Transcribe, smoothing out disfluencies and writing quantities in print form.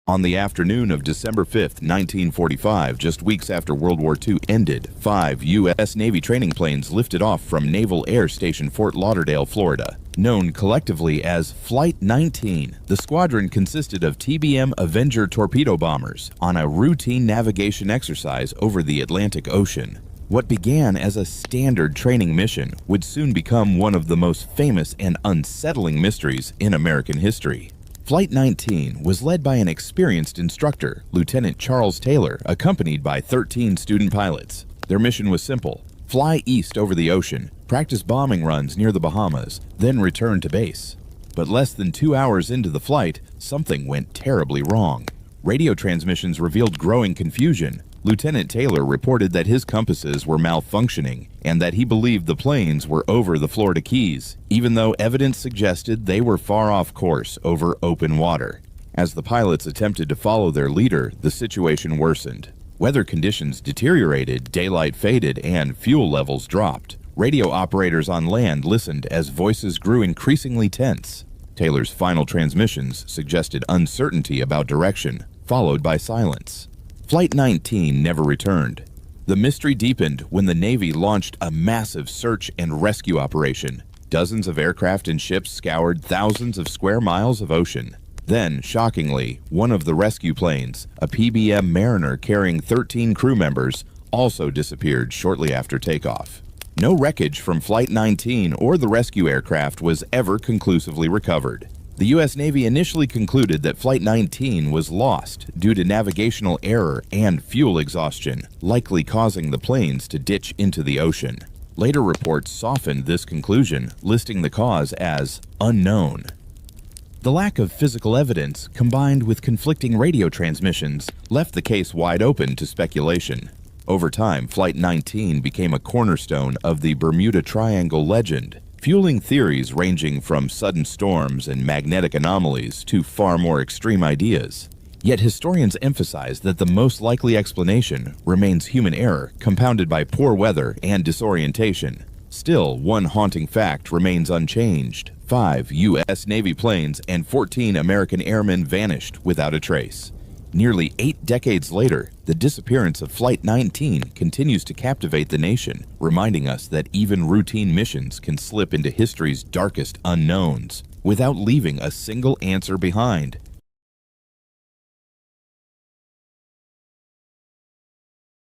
On the afternoon of December 5, 1945, just weeks after World War II ended, 5 U.S. Navy training planes lifted off from Naval Air Station Fort Lauderdale, Florida. Known collectively as Flight 19, the squadron consisted of TBM Avenger torpedo bombers on a routine navigation exercise over the Atlantic Ocean. What began as a standard training mission would soon become one of the most famous and unsettling mysteries in American history. Flight 19 was led by an experienced instructor, Lieutenant Charles Taylor, accompanied by 13 student pilots. Their mission was simple: fly east over the ocean, practice bombing runs near the Bahamas, then return to base. But less than 2 hours into the flight, something went terribly wrong. Radio transmissions revealed growing confusion. Lieutenant Taylor reported that his compasses were malfunctioning and that he believed the planes were over the Florida Keys, even though evidence suggested they were far off course over open water. As the pilots attempted to follow their leader, the situation worsened. Weather conditions deteriorated, daylight faded, and fuel levels dropped. Radio operators on land listened as voices grew increasingly tense. Taylor's final transmissions suggested uncertainty about direction, followed by silence. Flight 19 never returned. The mystery deepened when the Navy launched a massive search and rescue operation. Dozens of aircraft and ships scoured thousands of square miles of ocean. Then, shockingly, one of the rescue planes, a PBM Mariner carrying 13 crew members, also disappeared shortly after takeoff. No wreckage from Flight 19 or the rescue aircraft was ever conclusively recovered. The U.S. Navy initially concluded that Flight 19 was lost due to navigational error and fuel exhaustion, likely causing the planes to ditch into the ocean. Later reports softened this conclusion, listing the cause as unknown. The lack of physical evidence, combined with conflicting radio transmissions, left the case wide open to speculation. Over time, Flight 19 became a cornerstone of the Bermuda Triangle legend, fueling theories ranging from sudden storms and magnetic anomalies to far more extreme ideas. Yet historians emphasize that the most likely explanation remains human error, compounded by poor weather and disorientation. Still, one haunting fact remains unchanged: 5 U.S. Navy planes and 14 American airmen vanished without a trace. Nearly 8 decades later, the disappearance of Flight 19 continues to captivate the nation, reminding us that even routine missions can slip into history's darkest unknowns without leaving a single answer behind.